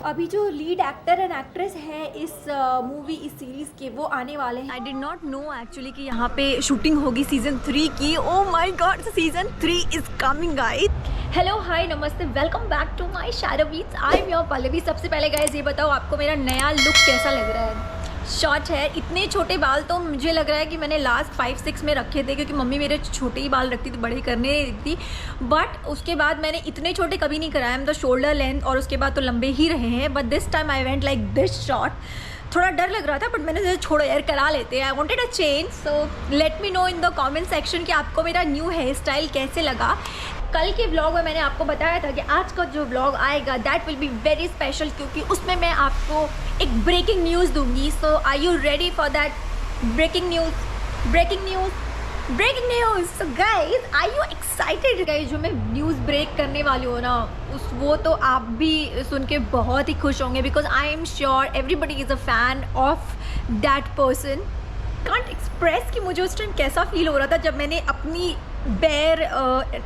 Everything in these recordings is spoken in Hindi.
अभी जो लीड एक्टर एंड एक्ट्रेस है इस मूवी इस सीरीज़ के वो आने वाले हैं। I did not know actually कि यहाँ पे शूटिंग होगी सीज़न 3 की। Oh my god, season 3 is coming guys. Hello hi नमस्ते, welcome back to my shadow beats. I am your Pallavi. सबसे पहले गाइस ये बताओ आपको मेरा नया लुक कैसा लग रहा है। शॉर्ट है, इतने छोटे बाल तो मुझे लग रहा है कि मैंने लास्ट 5-6 में रखे थे, क्योंकि मम्मी मेरे छोटे ही बाल रखती थी, बड़े करने देती थी। बट उसके बाद मैंने इतने छोटे कभी नहीं कराए, हम तो शोल्डर लेंथ, और उसके बाद तो लंबे ही रहे हैं। But this time I went like this short. थोड़ा डर लग रहा था बट मैंने सोचा छोड़ो यार, करा लेते हैं। I wanted a change, so let me know in the comment section कि आपको मेरा न्यू हेयर स्टाइल कैसे लगा। कल के व्लॉग में मैंने आपको बताया था कि आज का जो व्लॉग आएगा that will be very special, क्योंकि उसमें मैं आपको एक ब्रेकिंग न्यूज़ दूंगी। So are you ready for that breaking news? Breaking news. So guys, are you excited? Guys, जो मैं न्यूज़ ब्रेक करने वाली हूँ ना, वो तो आप भी सुन के बहुत ही खुश होंगे, because I am sure everybody is a fan of that person. Can't express कि मुझे उस टाइम कैसा फील हो रहा था जब मैंने अपनी बेयर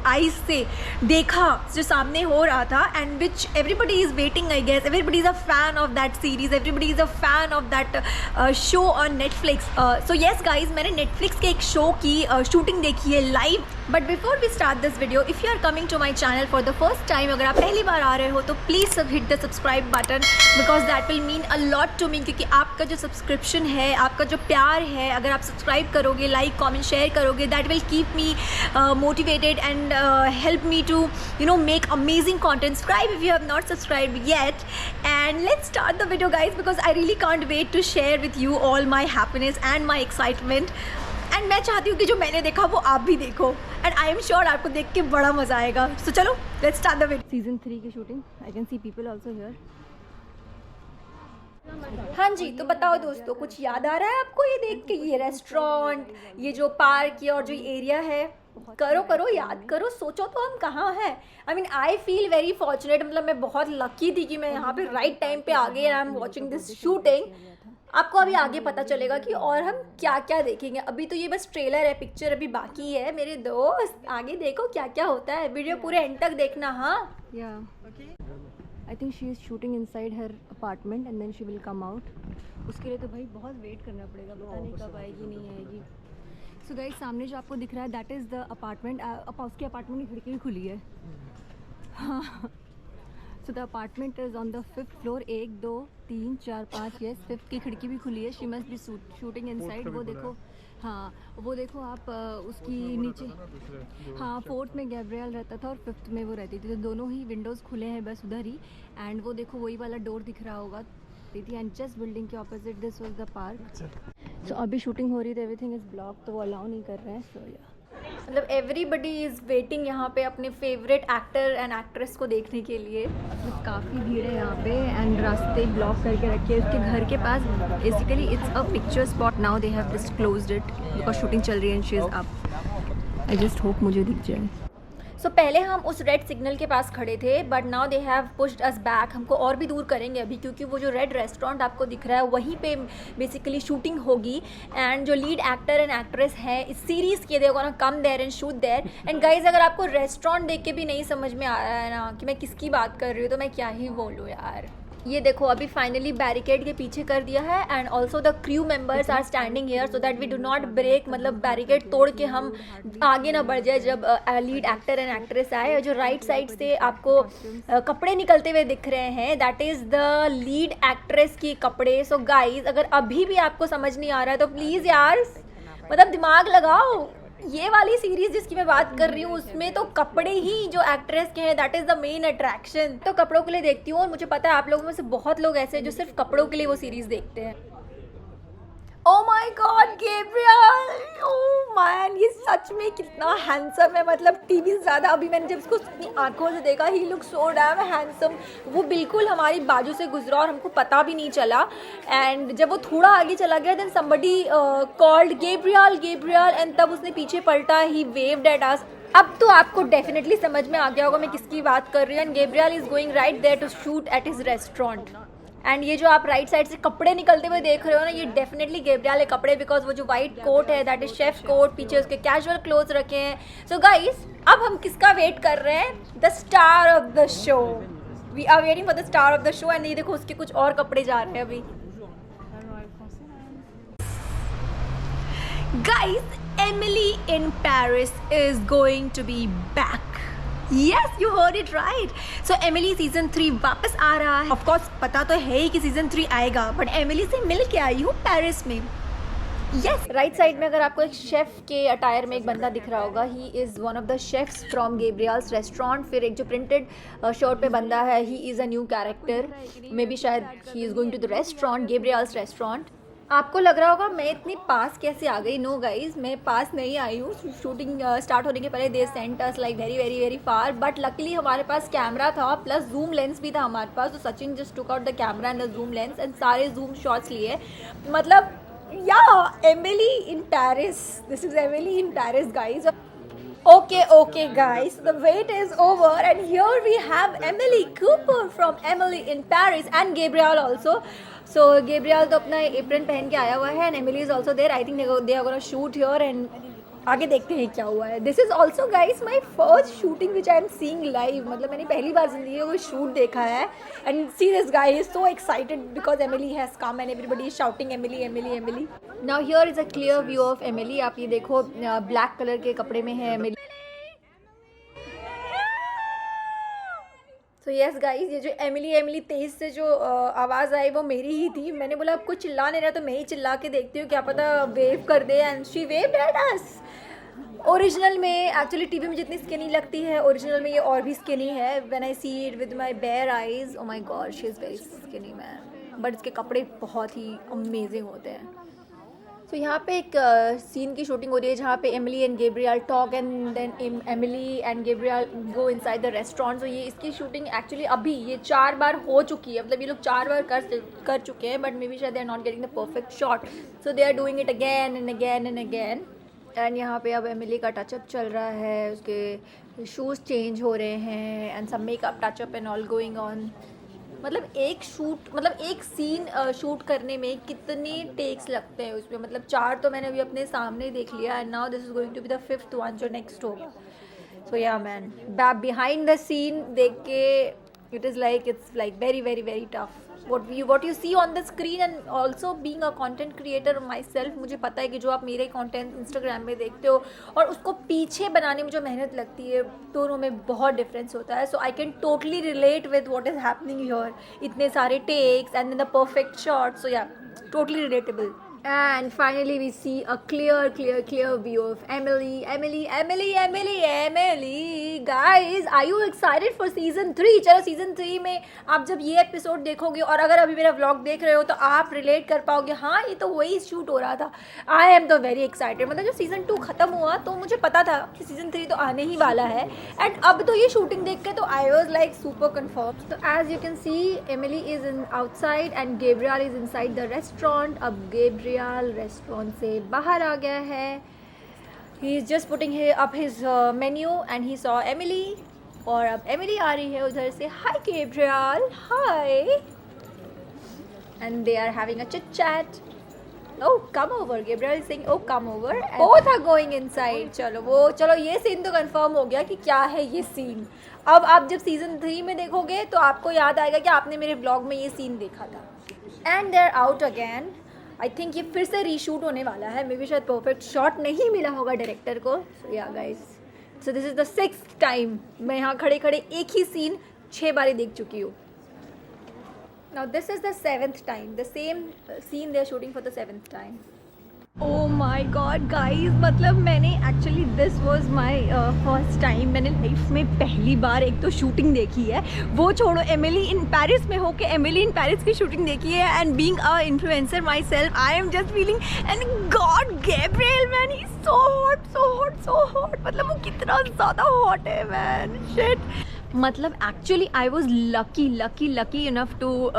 आइज से देखा जो सामने हो रहा था, and which everybody is waiting. I guess everybody is a fan of that series, everybody is a fan of that show on Netflix. So yes guys, मैंने नेटफ्लिक्स के एक शो की शूटिंग देखी है live. But before we start this video, if you are coming to my channel for the first time, अगर आप पहली बार आ रहे हो तो please hit the subscribe button, because that will mean a lot to me. क्योंकि आपका जो सब्सक्रिप्शन है, आपका जो प्यार है, अगर आप सब्सक्राइब करोगे, लाइक कमेंट शेयर करोगे, that will keep me motivated and help me to make amazing content. Subscribe if you have not subscribed yet, and let's start the video guys, because I really can't wait to share with you all my happiness and my excitement. And मैं चाहती हूँ कि जो मैंने देखा वो आप भी देखो, and I am sure आपको देख के बड़ा मज़ा आएगा। So चलो let's start the video. Season 3 की shooting, I can see people also here. हाँ जी, तो बताओ दोस्तों, कुछ याद आ रहा है आपको ये देख के? ये रेस्टोरेंट, ये जो पार्क और जो एरिया है, करो याद करो, सोचो तो हम कहाँ हैं। I mean I feel very fortunate, मतलब मैं बहुत लकी थी कि मैं यहाँ पे राइट टाइम पे आ गई and I am watching this shooting. आपको अभी आगे पता चलेगा कि और हम क्या क्या देखेंगे। अभी तो ये बस ट्रेलर है, पिक्चर अभी बाकी है मेरे दोस्त। आगे देखो क्या क्या होता है, वीडियो पूरे एंड तक देखना। हाँ, I think she is shooting inside her apartment and then she will come out. उसके लिए तो भाई बहुत वेट करना पड़ेगा, पता नहीं कब आएगी नहीं आएगी। सो गाइस, सामने जो आपको दिख रहा है दैट इज़ द अपार्टमेंट। उसके अपार्टमेंट की खिड़की भी खुली है। हाँ, so the apartment is on the 5th floor. 1 2 3 4 5, yes 5th की खिड़की भी खुली है। She must be shooting inside. वो देखो, हाँ वो देखो आप, उसकी नीचे, हाँ 4th में गैब्रियल रहता था और 5th में वो रहती थी, तो दोनों ही विंडोज़ खुले हैं बस उधर ही। एंड वो देखो वही वाला डोर दिख रहा होगा थी, एंड जस्ट बिल्डिंग के opposite this was the park. So अभी शूटिंग हो रही थी, एवरीथिंग इज़ ब्लॉक, तो वो अलाउ नहीं कर रहे हैं। सो या मतलब एवरीबडी इज़ वेटिंग यहाँ पे अपने फेवरेट एक्टर एंड एक्ट्रेस को देखने के लिए। मतलब काफ़ी भीड़ है यहाँ पे, एंड रास्ते ब्लॉक करके रखे हैं उसके घर के पास। Basically it's a picture spot. Now they have just closed it because shooting चल रही है and she is up. I just hope मुझे दिख जाए। सो पहले हम उस रेड सिग्नल के पास खड़े थे, but now they have pushed us back. हमको और भी दूर करेंगे अभी, क्योंकि वो जो रेड रेस्टोरेंट आपको दिख रहा है वहीं पे बेसिकली शूटिंग होगी। एंड जो लीड एक्टर एंड एक्ट्रेस है इस सीरीज़ के, they gonna come there and shoot there. And guys, अगर आपको रेस्टोरेंट देख के भी नहीं समझ में आ रहा है ना कि मैं किसकी बात कर रही हूँ, तो मैं क्या ही बोलूँ यार। ये देखो अभी फाइनली बैरिकेड के पीछे कर दिया है, and also the crew members are standing here so that we do not break. मतलब बैरिकेड तोड़ के हम आगे ना बढ़ जाए जब लीड एक्टर एंड एक्ट्रेस आए। जो राइट साइड से आपको कपड़े निकलते हुए दिख रहे हैं, that is the lead actress की कपड़े। सो गाइज, अगर अभी भी आपको समझ नहीं आ रहा है तो प्लीज़ यार, मतलब दिमाग लगाओ। ये वाली सीरीज जिसकी मैं बात कर रही हूँ उसमें तो कपड़े ही जो एक्ट्रेस के हैं that is the main attraction. तो कपड़ों के लिए देखती हूँ, और मुझे पता है आप लोगों में से बहुत लोग ऐसे हैं जो सिर्फ कपड़ों के लिए वो सीरीज़ देखते हैं। ओह my God, Gabriel! Oh man, ये सच में कितना हैंडसम है, मतलब टीवी से ज़्यादा। अभी मैंने जब इसको अपनी आंखों से देखा, ही लुक सो डैम हैंडसम। वो बिल्कुल हमारी बाजू से गुजरा और हमको पता भी नहीं चला। एंड जब वो थोड़ा आगे चला गया, then somebody called Gabriel, and तब उसने पीछे पलटा, ही वेव्ड एट अस। अब तो आपको डेफिनेटली समझ में आ गया होगा मैं किसकी बात कर रही हूँ। And Gabriel is going right there to shoot at his restaurant. And ये जो आप राइट साइड से कपड़े निकलते हुए देख रहे हो ना, ये डेफिनेटली गैब्रियल के कपड़े, बिकॉज वो जो वाइट कोट है दैट इज शेफ कोट, पीछे उसके कैजुअल क्लोथ्स रखे हैं। सो गाइस, अब हम किसका वेट कर रहे हैं? The star of the show, we are waiting for the star of the show and ये देखो उसके कुछ और कपड़े जा रहे हैं अभी। Guys, Emily in Paris is going to be back. Yes, you heard it right. So Emily season 3 वापस आ रहा है. Of course पता तो है ही कि season 3 आएगा, but Emily से मिल के आई हूँ पेरिस में. Yes, राइट साइड में अगर आपको एक शेफ़ के अटायर में एक बंदा दिख रहा होगा, he is one of the chefs from Gabriel's restaurant. फिर एक जो प्रिंटेड शर्ट पे बंदा है, he is a new character. May be शायद he is going to the restaurant, Gabriel's restaurant. आपको लग रहा होगा मैं इतनी पास कैसे आ गई. नो गाइज, मैं पास नहीं आई हूँ. शूटिंग स्टार्ट होने के पहले they sent us like very very very far, but luckily हमारे पास कैमरा था प्लस जूम लेंस भी था हमारे पास. तो Sachin just took out the camera and the zoom lens and सारे जूम शॉट्स लिए. मतलब Emily in Paris. This is Emily in Paris, guys. Okay, guys. The wait is over, and here we have Emily Cooper from Emily in Paris and Gabriel also. So Gabriel तो अपना एप्रन पहन के आया हुआ है, and Emily is also there. I think they are gonna shoot here, and आगे देखते हैं क्या हुआ है. This is also guys my first shooting which I am seeing live. मतलब मैंने पहली बार जिंदगी में कोई शूट देखा है. And see this guy is so excited because Emily has come and everybody is shouting Emily Emily Emily. Now here is a clear view of Emily. आप ये देखो, ब्लैक कलर के कपड़े में है एमिली. तो यस गाइज, ये जो एमिली एमिली तेज से जो आवाज़ आई वो मेरी ही थी. मैंने बोला अब कुछ चिल्ला नहीं रहा तो मैं ही चिल्ला के देखती हूँ, क्या पता वेव कर दे. And she waved at us. Original में एक्चुअली टीवी में जितनी स्किनी लगती है, ओरिजिनल में ये और भी स्किनी है. When I see it with my bare eyes, oh my god, she is very skinny man. But इसके कपड़े बहुत ही अमेजिंग होते हैं. तो यहाँ पे एक सीन की शूटिंग हो रही है जहाँ पे Emily and Gabriel talk and then Emily and Gabriel go inside the restaurant. तो ये इसकी शूटिंग एक्चुअली अभी ये 4 बार हो चुकी है. मतलब ये लोग 4 बार कर चुके हैं, बट मे बी शायद they are not getting the perfect shot. So they are doing it again and again and again. And यहाँ पे अब एमिली का टचअप चल रहा है, उसके शूज़ चेंज हो रहे हैं एंड सब makeup touch-up and all going on. मतलब एक सीन शूट करने में कितने टेक्स लगते हैं उसमें. मतलब 4 तो मैंने अभी अपने सामने देख लिया and now this is going to be the 5th one जो नेक्स्ट होगा. So ya man, behind the scene देख के it's like very very very tough. what you see on the screen and also being a content creator myself, मुझे पता है कि जो आप मेरे कंटेंट इंस्टाग्राम में देखते हो और उसको पीछे बनाने में जो मेहनत लगती है, दोनों में बहुत डिफरेंस होता है. So I can totally relate with what is happening here. इतने सारे takes and then the perfect shot. So yeah, totally relatable. And finally we see a clear view of Emily. Guys, are you excited for season 3? चलो season 3 में आप जब ये एपिसोड देखोगे और अगर अभी मेरा व्लॉग देख रहे हो तो आप रिलेट कर पाओगे, हाँ ये तो वही शूट हो रहा था. आई एम तो वेरी एक्साइटेड. मतलब जब सीजन 2 ख़त्म हुआ तो मुझे पता था कि सीजन 3 तो आने ही वाला है. एंड अब तो ये शूटिंग देख के तो I was like super confirm. तो as you can see, Emily is in outside and Gabriel is inside the restaurant. अब गेब्रियल रेस्टोरेंट से बाहर आ गया है. He is just putting up his menu and he saw Emily. और अब एमिली आ रही है उधर से. Hi Gabriel, hi. And they are having a chit chat. Oh, come over. Gabriel is saying, oh, come over. And both are going inside. चलो ये सीन तो कंफर्म हो गया कि क्या है ये सीन. अब आप जब सीजन 3 में देखोगे तो आपको याद आएगा कि आपने मेरे ब्लॉग में ये सीन देखा था. And they are out again. I think ये फिर से रीशूट होने वाला है. मे बी शायद परफेक्ट शॉट नहीं मिला होगा डायरेक्टर को. So ya guys, so this is the 6th time मैं यहाँ खड़े खड़े एक ही सीन 6 बारी देख चुकी हूँ. Now this is the 7th time. The same scene they are shooting for the 7th time. Oh my God, guys! मतलब मैंने actually this was my first time. मैंने लाइफ में पहली बार एक तो शूटिंग देखी है. वो छोड़ो, एमिली इन पेरिस में हो के एमिली इन पेरिस की शूटिंग देखी है. And being a influencer myself, I am just feeling and god, Gabriel man, he is so hot. मतलब वो कितना ज़्यादा हॉट है मैन. शिट. मतलब actually I was lucky enough to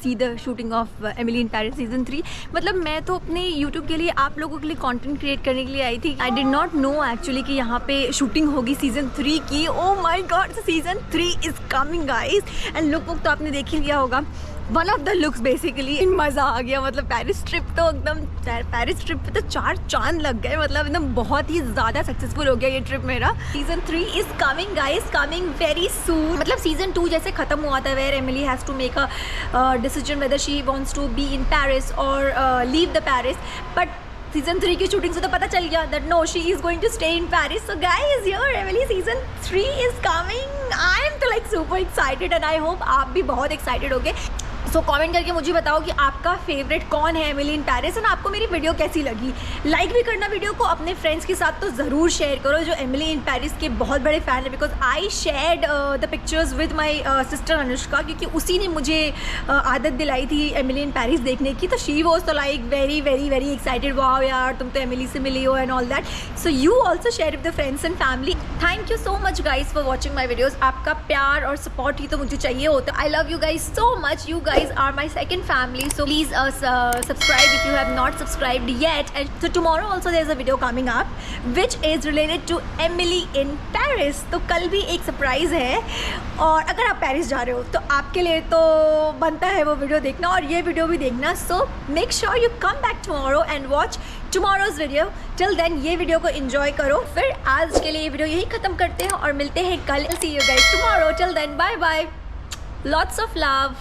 see the shooting of Emily in Paris season 3. मतलब मैं तो अपने यूट्यूब के लिए, आप लोगों के लिए कंटेंट क्रिएट करने के लिए आई थी. I did not know actually कि यहाँ पे शूटिंग होगी सीजन 3 की. Oh my god, season 3 is coming guys. And look तो आपने देख ही लिया होगा. One of the looks basically. मज़ा आ गया, मतलब पेरिस ट्रिप तो एकदम, पेरिस ट्रिप पे तो 4 चांद लग गए, मतलब एकदम बहुत ही ज़्यादा सक्सेसफुल हो गया ये ट्रिप मेरा। Season 3 is coming guys, coming very soon. मतलब सीजन 2 जैसे ख़त्म हुआ था, where Emily has to make a decision whether she wants to be in Paris और leave the Paris, but season 3 की शूटिंग से तो पता चल गया that no she is going to stay in Paris. So guys your Emily season 3 is coming. I am तो like super excited and I hope आप भी बहुत एक्साइटेड होगे। सो कमेंट करके मुझे बताओ कि आपका फेवरेट कौन है एमिली इन पेरिस, एंड आपको मेरी वीडियो कैसी लगी। लाइक भी करना वीडियो को, अपने फ्रेंड्स के साथ तो ज़रूर शेयर करो जो एमिली इन पेरिस के बहुत बड़े फ़ैन है, because I shared the pictures with my sister Anushka, क्योंकि उसी ने मुझे आदत दिलाई थी एमिली इन पेरिस देखने की। तो शी वॉज तो like very very very excited, wow यार तुम तो एमिली से मिली हो and all that. So you also share with the friends and family. Thank you so much guys for watching my videos. आपका प्यार और सपोर्ट ही तो मुझे चाहिए होता है। I love you guys so much, you guys are my second family, so please subscribe if you have not subscribed yet. And so tomorrow also there's a video coming up which is related to Emily in Paris. तो कल भी एक सरप्राइज़ है, और अगर आप पेरिस जा रहे हो तो आपके लिए तो बनता है वो वीडियो देखना और ये वीडियो भी देखना। So make sure you come back tomorrow and watch tomorrow's video. Till then ये वीडियो को एंजॉय करो। फिर आज के लिए ये वीडियो यही ख़त्म करते हैं और मिलते हैं कल। See you guys tomorrow. Till then bye bye, lots of love.